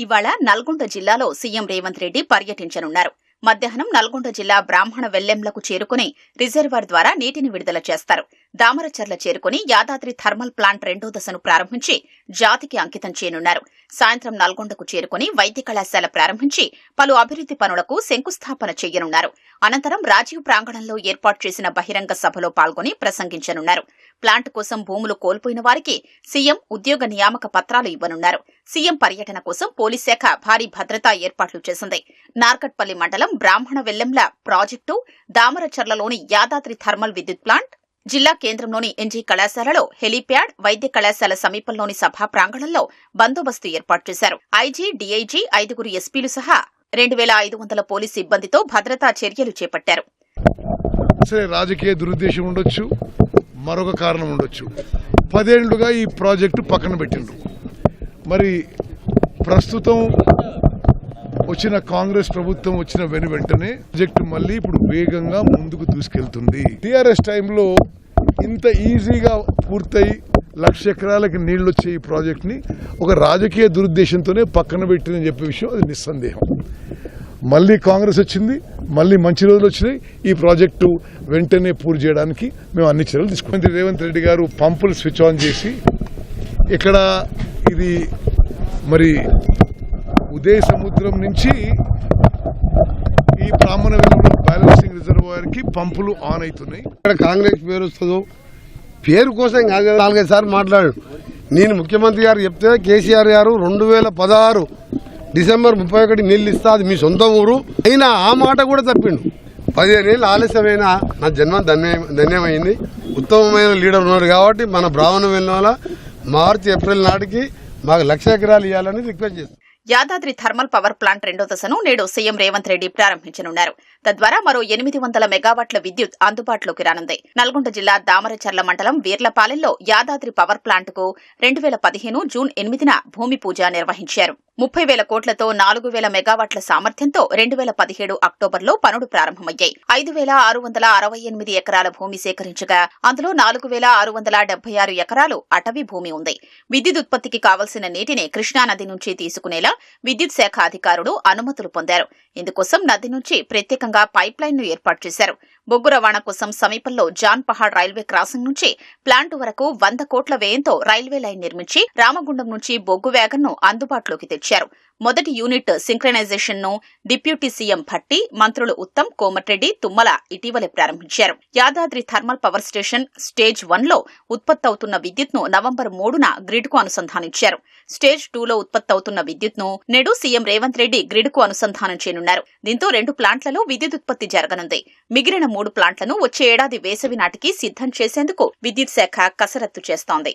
ఇవాళ నల్గొండ జిల్లాలో సీఎం రేవంత్ రెడ్డి పర్యటించనున్నారు. మధ్యాహ్నం నల్గొండ జిల్లా బ్రాహ్మణ వెల్లెంలకు చేరుకుని రిజర్వాయర్ ద్వారా నీటిని విడుదల చేస్తారు. దామరచర్ల చేరుకుని యాదాద్రి థర్మల్ ప్లాంట్ 2వ దశను ప్రారంభించి జాతికి అంకితం చేయనున్నారు. సాయంత్రం నల్గొండకు చేరుకుని వైద్య కళాశాల ప్రారంభించి పలు అభివృద్ది పనులకు శంకుస్థాపన చేయనున్నారు. అనంతరం రాజీవ్ ప్రాంగణంలో ఏర్పాటు చేసిన బహిరంగ సభలో పాల్గొని ప్రసంగించనున్నారు. ప్లాంట్ కోసం భూములు కోల్పోయిన వారికి సీఎం ఉద్యోగ నియామక పత్రాలు ఇవ్వనున్నారు. సీఎం పర్యటన కోసం పోలీస్ శాఖ భారీ భద్రతా ఏర్పాట్లు చేసింది. నార్కట్పల్లి మండలం బ్రాహ్మణ వెల్లెంల ప్రాజెక్టు, దామరచర్లలోని యాదాద్రి థర్మల్ విద్యుత్ ప్లాంట్, జిల్లా కేంద్రంలోని ఎన్జీ కళాశాలలో హెలీప్యాడ్, వైద్య కళాశాల సమీపంలోని సభా ప్రాంగణంలో బందోబస్తు ఏర్పాటు చేశారు. ఐజీ, డీఐజీ, 5 ఎస్పీలు సహా 2500 పోలీసు సిబ్బందితో భద్రతా చర్యలు చేపట్టారు. రాజకీయ దురుద్దేశం ఉండొచ్చు, మరొక కారణం ఉండొచ్చు. 10 ఏళ్లుగా ఈ ప్రాజెక్టు పక్కన పెట్టిండ్రు. మరి ప్రస్తుతం వచ్చిన కాంగ్రెస్ ప్రభుత్వం వచ్చిన వెంటనే ప్రాజెక్టు మళ్ళీ ఇప్పుడు వేగంగా ముందుకు దూసుకెళ్తుంది. టీఆర్ఎస్ టైంలో ఇంత ఈజీగా పూర్తయి 1,00,000 ఎకరాలకి నీళ్లు వచ్చే ఈ ప్రాజెక్టుని ఒక రాజకీయ దురుద్దేశంతోనే పక్కన పెట్టిందని చెప్పే విషయం అది నిస్సందేహం. మళ్ళీ కాంగ్రెస్ వచ్చింది, మళ్ళీ మంచి రోజులు వచ్చినాయి. ఈ ప్రాజెక్టు వెంటనే పూర్తి చేయడానికి మేము అన్ని చర్యలు తీసుకుంటాం. రేవంత్ రెడ్డి గారు పంపులు స్విచ్ ఆన్ చేసి ఇక్కడ ఇది మరి ఉదయ సముద్రం నుంచి ఈ బ్రాహ్మణ వెలుగులో బ్యాలెన్సింగ్ రిజర్వాయర్ కి పంపులు ఆన్ అవుతున్నాయి. ఇక్కడ కాంగ్రెస్ పేరు వస్తుందో పేరు కోసం 4-5 సార్లు మాట్లాడు. నేను ముఖ్యమంత్రి గారు చెప్తే కేసీఆర్ గారు 2016 డిసెంబర్ 31 నీళ్ళు ఇస్తా, అది మీ సొంత ఊరు అయినా ఆ మాట కూడా తప్పిండు. 15 ఏళ్ళు ఆలస్యమైన నా జన్మ ధన్యమైంది. ఉత్తమమైన లీడర్ ఉన్నారు కాబట్టి మన బ్రాహ్మణ వెళ్ళిన మార్చి ఏప్రిల్ నాటికి మాకు 1,00,000 ఎకరాలు ఇవ్వాలని రిక్వెస్ట్ చేస్తాం. యాదాద్రి థర్మల్ పవర్ ప్లాంట్ 2వ దశను నేడు సీఎం రేవంత్ రెడ్డి ప్రారంభించనున్నారు. తద్వారా మరో 800 మెగావాట్ల విద్యుత్ అందుబాటులోకి రానుంది. నల్గొండ జిల్లా దామరచర్ల మండలం వీర్లపాలెంలో యాదాద్రి పవర్ ప్లాంట్కు 2015 జూన్ 8న భూమి పూజ నిర్వహించారు. 30,000 కోట్లతో 4,000 మెగావాట్ల సామర్థ్యంతో 2017 అక్టోబర్లో పనులు ప్రారంభమయ్యాయి. 5,668 ఎకరాల భూమి సేకరించగా అందులో 4,676 ఎకరాలు అటవీ భూమి ఉంది. విద్యుత్ ఉత్పత్తికి కావలసిన నీటిని కృష్ణానది నుంచి తీసుకునేలా విద్యుత్ శాఖ అధికారులు అనుమతులు పొందారు. ఇందుకోసం నది నుంచి ప్రత్యేకంగా పైప్ లైన్ ను ఏర్పాటు చేశారు. బొగ్గు రవాణా కోసం సమీపంలో జాన్ పహాడ్ రైల్వే క్రాసింగ్ నుంచి ప్లాంట్ వరకు 100 కోట్ల వ్యయంతో రైల్వే లైన్ నిర్మించి రామగుండం నుంచి బొగ్గు వ్యాగన్ ను అందుబాటులోకి తెచ్చారు. మొదటి యూనిట్ సింక్రనైజేషన్ ను డిప్యూటీ సీఎం భట్టి, మంత్రులు ఉత్తమ్, కోమటిరెడ్డి, తుమ్మల ఇటీవలే ప్రారంభించారు. Yadadri thermal power station stage 1లో ఉత్పత్తి అవుతున్న విద్యుత్ ను నవంబర్ 3న గ్రిడ్ కు అనుసంధానించారు. స్టేజ్ 2లో ఉత్పత్తి అవుతున్న విద్యుత్ ను నేడు సీఎం రేవంత్ రెడ్డి గ్రిడ్ కు అనుసంధానం చేయనున్నారు. దీంతో 2 ప్లాంట్లలో విద్యుత్ ఉత్పత్తి జరగనుంది. మిగిలిన 3 ప్లాంట్లను వచ్చే ఏడాది వేసవి నాటికి సిద్దం చేసేందుకు విద్యుత్ శాఖ కసరత్తు చేస్తోంది.